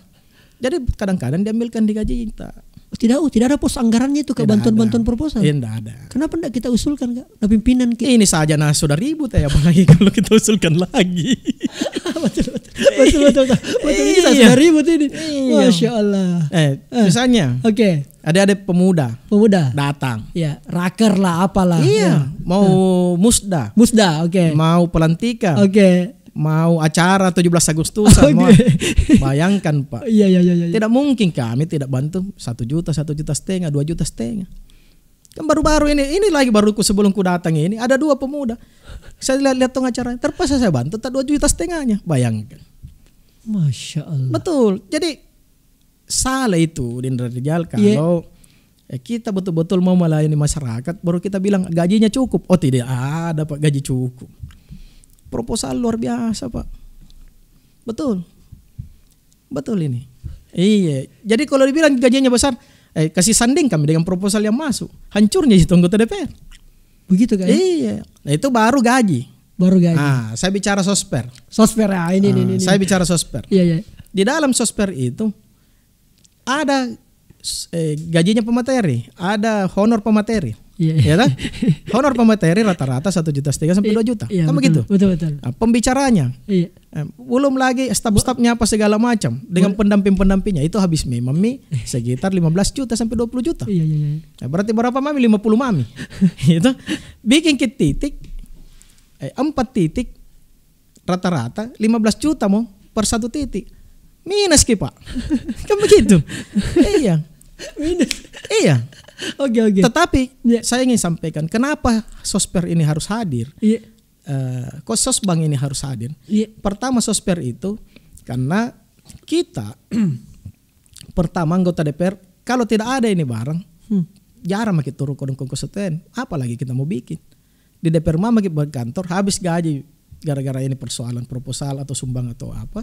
Jadi kadang-kadang diambilkan di gaji kita. Tidak ada pos anggarannya itu ke bantuan proposal. Tidak ada. Kenapa tidak kita usulkan Kak? Pimpinan kita. Ini saja sudah ribut ya, apalagi kalau kita usulkan lagi. betul. Ini sudah ribut ini. Masya Allah. Misalnya. Oke. Ada pemuda datang. Ya, raker lah apalah. Iya. Mau musda, oke. Mau pelantikan. Oke. Mau acara 17 Agustusan. Bayangkan Pak. Iya. Tidak mungkin kami tidak bantu 1 juta, 1,5 juta, 2,5 juta. Kan baru-baru ini lagi baru sebelum ku datang ini ada 2 pemuda. Saya lihat tong acara, terpaksa saya bantu 2,5 juta. Bayangkan. Masya Allah. Betul. Jadi salah itu Dindra Rizal kalau kita betul-betul mau melayani masyarakat baru kita bilang gajinya cukup. Oh tidak ada Pak gaji cukup. Proposal luar biasa Pak. Betul ini. Iya. Jadi kalau dibilang gajinya besar, kasih sanding kami dengan proposal yang masuk, hancurnya itu anggota DPR. Begitu kan? Iya. Nah, itu baru gaji. Nah, saya bicara sosper. Sosper ya, ini. Saya bicara sosper. Iya. Di dalam sosper itu ada gajinya pemateri, ada honor pemateri. Ya kan? Honor pemateri rata-rata 1,3 juta sampai 2 juta. Kan begitu? Betul. Nah, pembicaranya. Iya. Belum lagi staf-stafnya apa segala macam dengan pendamping-pendampingnya itu habis mami sekitar 15 juta sampai 20 juta. Iya. Nah, berarti berapa mami? 50 mami. Itu bikin titik 4 titik rata-rata 15 juta mau per 1 titik. Minus Ki Pak. Kan begitu. Iya. Minus. Iya. Oke. Tetapi saya ingin sampaikan kenapa Sosper ini harus hadir. Iya. Kok Sosbank ini harus hadir? Iya. Pertama Sosper itu karena kita pertama anggota DPR kalau tidak ada ini barang jarang makin turun kodong konstituen. Apalagi kita mau bikin di DPR mama kita berkantor habis gaji gara-gara ini persoalan proposal atau sumbang atau apa.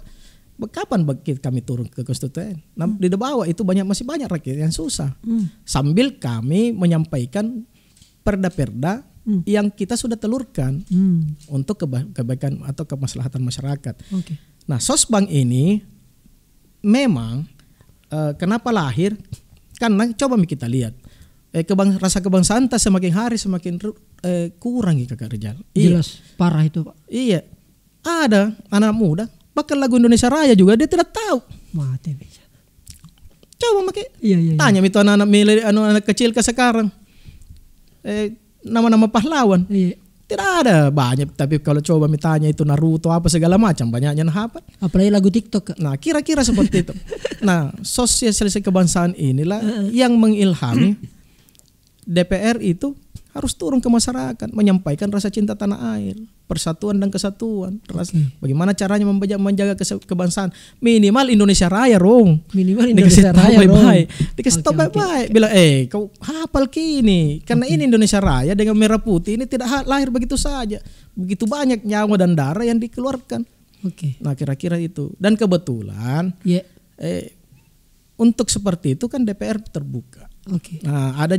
Kapan kami turun ke konstituen? Nah, di bawah itu masih banyak rakyat yang susah. Sambil kami menyampaikan perda-perda yang kita sudah telurkan untuk kebaikan atau kemaslahatan masyarakat. Okay. Nah, Sosbank ini memang kenapa lahir? Karena coba kita lihat rasa kebangsaan kita semakin hari semakin kurang Kakak Rizal. Jelas, parah itu Pak. Iya, ada anak muda. Bahkan lagu Indonesia Raya juga dia tidak tahu. Mati bisa. Coba makai. Iya. Tanya itu anak kecil ke sekarang. Nama-nama pahlawan. Iya. Tidak ada banyak. Tapi kalau coba tanya itu Naruto apa segala macam banyaknya hafal. Apalagi lagu TikTok. Nah kira-kira seperti itu. Nah sosialisasi kebangsaan inilah yang mengilhami DPR itu harus turun ke masyarakat menyampaikan rasa cinta tanah air, persatuan dan kesatuan. Bagaimana caranya menjaga kebangsaan? Minimal Indonesia Raya, Rong. Minimal Indonesia Raya, Rong. Dikasih tahu baik-baik. Bilang, kau hafal kini. Karena ini Indonesia Raya dengan merah putih ini tidak lahir begitu saja. Begitu banyak nyawa dan darah yang dikeluarkan. Nah kira-kira itu. Dan kebetulan untuk seperti itu kan DPR terbuka. Nah, ada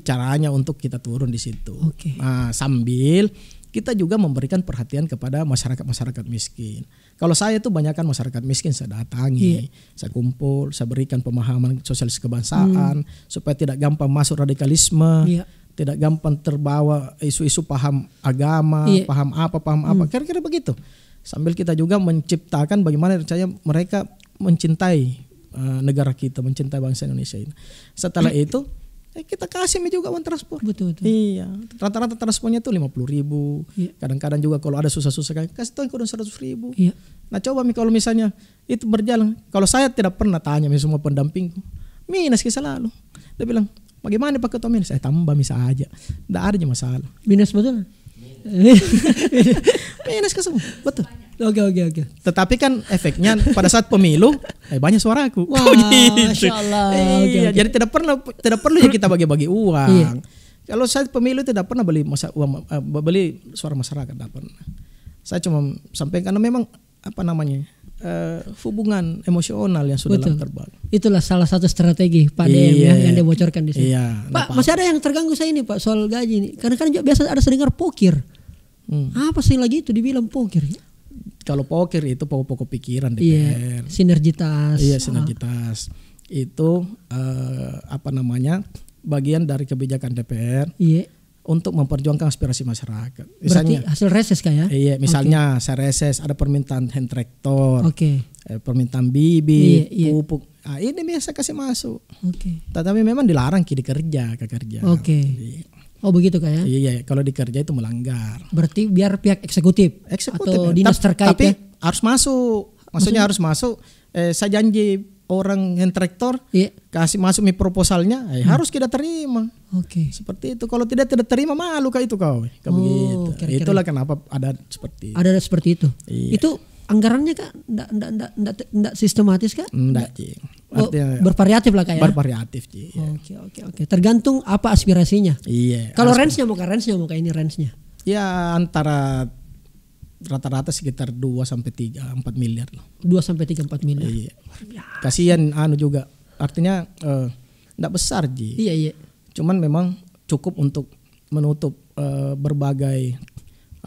caranya untuk kita turun di situ. Nah, sambil kita juga memberikan perhatian kepada masyarakat miskin. Kalau saya tuh banyakkan masyarakat miskin saya datangi, saya kumpul, saya berikan pemahaman sosialis kebangsaan supaya tidak gampang masuk radikalisme, tidak gampang terbawa isu-isu paham agama, paham apa. Kira-kira begitu. Sambil kita juga menciptakan bagaimana caranya mereka mencintai negara kita, mencintai bangsa Indonesia ini. Setelah itu kita kasih juga uang transport. Betul. Iya, rata-rata transportnya tuh 50.000. Kadang-kadang juga kalau ada susah-susah kasih tahu kodong 100.000. Nah coba kalau misalnya itu berjalan, kalau saya tidak pernah tanya semua pendampingku, minus selalu. Dia bilang, bagaimana Pak Ketua minus? Saya tambah aja, tidak ada masalah. Minus betul? Minus semua, betul. Oke. Tetapi kan efeknya pada saat pemilu banyak suaraku. Wah, gitu. Masya Allah. Iya, jadi tidak perlu ya kita bagi-bagi uang. Kalau saya pemilu tidak pernah beli suara masyarakat, tidak pernah. Saya cuma sampaikan karena memang hubungan emosional yang sudah terbang. Itulah salah satu strategi Pak DM yang dia bocorkan di sini. Iya, Pak, masih ada yang terganggu saya ini Pak soal gaji ini. Karena kan biasa ada sedengar pokir. Apa sih lagi itu dibilang pokir? Kalau pokir itu pokok-pokok pikiran DPR. Sinergitas. Iya, sinergitas. Itu bagian dari kebijakan DPR. Untuk memperjuangkan aspirasi masyarakat. Misalnya, berarti hasil reses ya? Iya, misalnya saya reses ada permintaan hand traktor, permintaan bibit, pupuk. Nah, ini biasa kasih masuk. Tetapi memang dilarang dikerja. Oh begitu ya? Iya, kalau dikerja itu melanggar. Berarti biar pihak eksekutif atau dinas terkait tapi harus masuk. Maksudnya harus masuk. Saya janji orang hand traktor kasih masuk proposalnya, harus kita terima. Seperti itu. Kalau tidak terima malu itu kau. Begitu. Itulah kenapa ada seperti itu. Ada seperti itu. Itu anggarannya Kak enggak sistematis Kak? Enggak, Ci. Bervariatif lah Kak ya? Bervariatif, Ci. Oke. Tergantung apa aspirasinya. Iya. Kalau range-nya mau kayak ini range-nya? Ya antara rata-rata sekitar 2-3-4 miliar lah. 2-3-4 miliar. Iya. Kasihan juga. Artinya enggak besar, Ji. Iya. Cuman memang cukup untuk menutup berbagai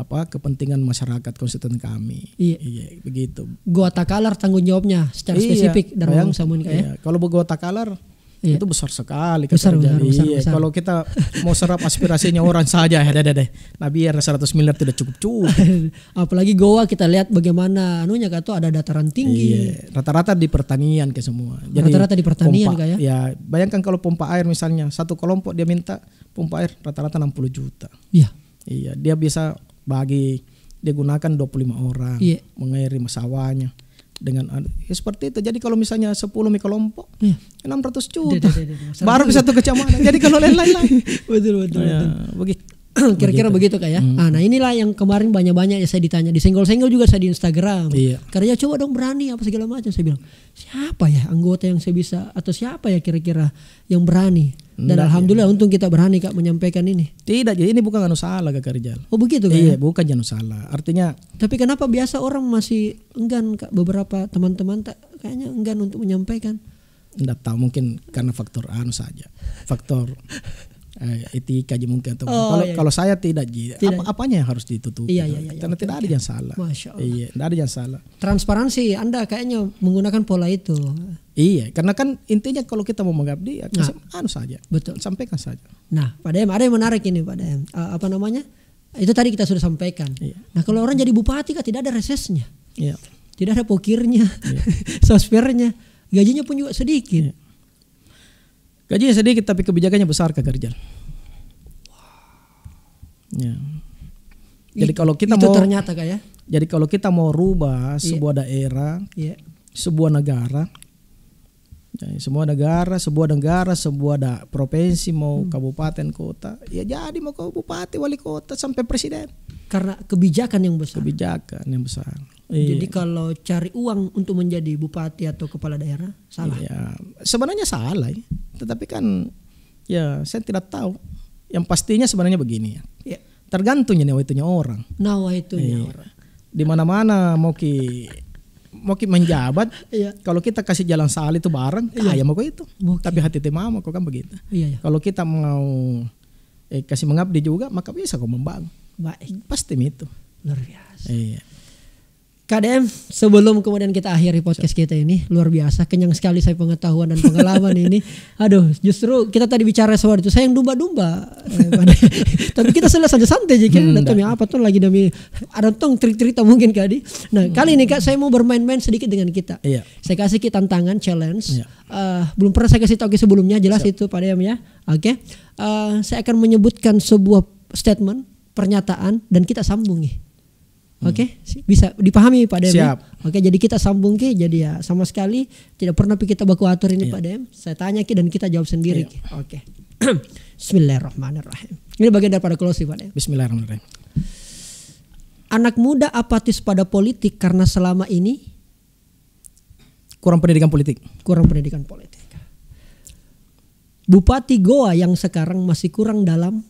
kepentingan masyarakat konstituen kami. Iya, begitu. Goa Takalar tanggung jawabnya secara spesifik dari Wang Samunika ya. Kalau Goa Takalar itu besar sekali. Besar. Kalau kita mau serap aspirasinya orang saja, nah biar 100 miliar tidak cukup. Apalagi Goa kita lihat bagaimana anunya kata ada dataran tinggi. Rata-rata di pertanian ke semua. Jadi rata-rata di pertanian pompa, ya. Ya, bayangkan kalau pompa air misalnya satu kelompok dia minta pompa air rata-rata 60 juta. Iya, dia bisa dia gunakan 25 orang mengairi sawahnya dengan seperti itu. Jadi kalau misalnya 10 kelompok 600 juta baru bisa 1 kecamatan. Jadi kalau lain-lain betul. Begitu. Kira-kira begitu Kak ya. Nah inilah yang kemarin banyak-banyak ya saya ditanya, disenggol-senggol juga saya di Instagram. Karena coba dong berani apa segala macam. Saya bilang siapa ya anggota yang saya bisa atau siapa ya kira-kira yang berani. Dan alhamdulillah untung kita berani Kak menyampaikan ini. Tidak, jadi ini bukan salah Kak Rijal. Oh begitu Kak? Iya, bukan salah. Artinya. Tapi kenapa biasa orang masih enggan Kak, beberapa teman-teman kayaknya enggan untuk menyampaikan? Enggak tahu, mungkin karena faktor saja. Faktor etika aja mungkin atau kalau saya tidak. Apanya yang harus ditutupi? Karena tidak ada yang salah. Masya Allah. Iya, tidak ada yang salah. Transparansi Anda kayaknya menggunakan pola itu. Iya, karena kan intinya kalau kita mau mengabdi saja. Betul. Sampaikan saja. Nah, Pak Dem, ada yang menarik ini Pak Dem. Apa namanya? Itu tadi kita sudah sampaikan. Nah, kalau orang jadi bupati kan tidak ada resesnya. Tidak ada pokirnya, sospernya. Gajinya pun juga sedikit. Gajinya sedikit tapi kebijakannya besar Kak Rijal. Jadi kalau kita mau ternyata Kak ya. Jadi kalau kita mau rubah sebuah daerah, sebuah negara, sebuah provinsi mau kabupaten kota, ya jadi mau ke bupati, wali kota sampai presiden. Karena kebijakan yang besar. Jadi kalau cari uang untuk menjadi bupati atau kepala daerah salah. Sebenarnya salah ya. Tetapi kan saya tidak tahu. Yang pastinya sebenarnya begini ya. Tergantung nawainya orang. Orang. Di mana-mana mau menjabat, kalau kita kasih jalan salah itu bareng, kaya mau itu. Tapi hati mama kok kan begitu. Kalau kita mau kasih mengabdi juga, maka bisa kok membangun. Baik. Pasti itu. Luar biasa. Kak Dem, sebelum kemudian kita akhiri podcast kita ini, luar biasa, kenyang sekali saya pengetahuan dan pengalaman ini. Aduh, justru kita tadi bicara soal itu, saya yang dumba-dumba. Tapi kita selesai saja santai aja, apa tuh lagi demi ada cerita mungkin Kak Adi. Nah, kali ini Kak saya mau bermain-main sedikit dengan kita. Saya kasih kita tantangan, challenge. Belum pernah saya kasih tahu sebelumnya, jelas itu Pak Dem ya. Oke. Saya akan menyebutkan sebuah statement, pernyataan dan kita sambung nih. Oke, bisa dipahami Pak Dem. Siap. Oke, jadi kita sambung Ki. Jadi ya sama sekali tidak pernah kita baku atur ini Pak Dem. Saya tanya Ki dan kita jawab sendiri Ki. Oke. Bismillahirrahmanirrahim. Ini bagian daripada closing Pak Dem. Bismillahirrahmanirrahim. Anak muda apatis pada politik karena selama ini kurang pendidikan politik. Bupati Goa yang sekarang masih kurang dalam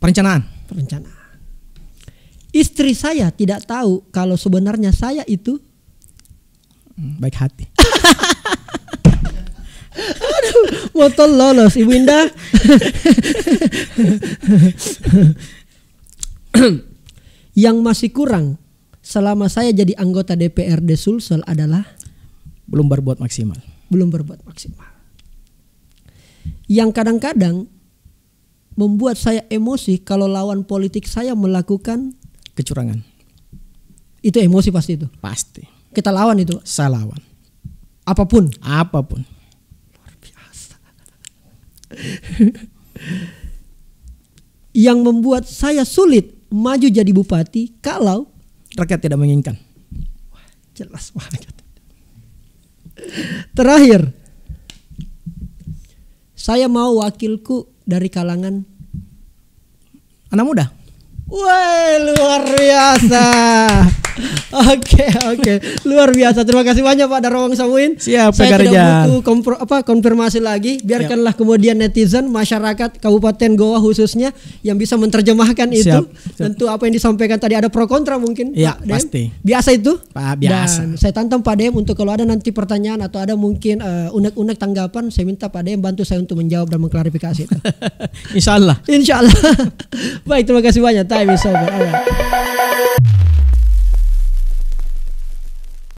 perencanaan. Istri saya tidak tahu kalau sebenarnya saya itu baik hati. Aduh, botol lolos Ibu Indah. Yang masih kurang selama saya jadi anggota DPRD Sulsel adalah belum berbuat maksimal. Yang kadang-kadang membuat saya emosi kalau lawan politik saya melakukan kecurangan. Itu emosi pasti itu. Pasti. Kita lawan itu. Saya lawan. Apapun. Luar biasa. Yang membuat saya sulit maju jadi bupati kalau rakyat tidak menginginkan. Jelas banget. Terakhir, saya mau wakilku dari kalangan anak muda. Wah, luar biasa. Oke. Luar biasa. Terima kasih banyak Pak Darawang Samuin. Siap, saya tidak butuh konfirmasi lagi. Biarkanlah kemudian netizen, masyarakat Kabupaten Goa khususnya yang bisa menerjemahkan itu. Tentu apa yang disampaikan tadi ada pro kontra mungkin. Ya, Pak Dem. pasti. Biasa itu? Pak, biasa. Dan saya tantang Pak Dem untuk kalau ada nanti pertanyaan atau ada mungkin unek-unek tanggapan, saya minta Pak Dem bantu saya untuk menjawab dan mengklarifikasi itu. Insya Allah. Baik, terima kasih banyak. Time is over.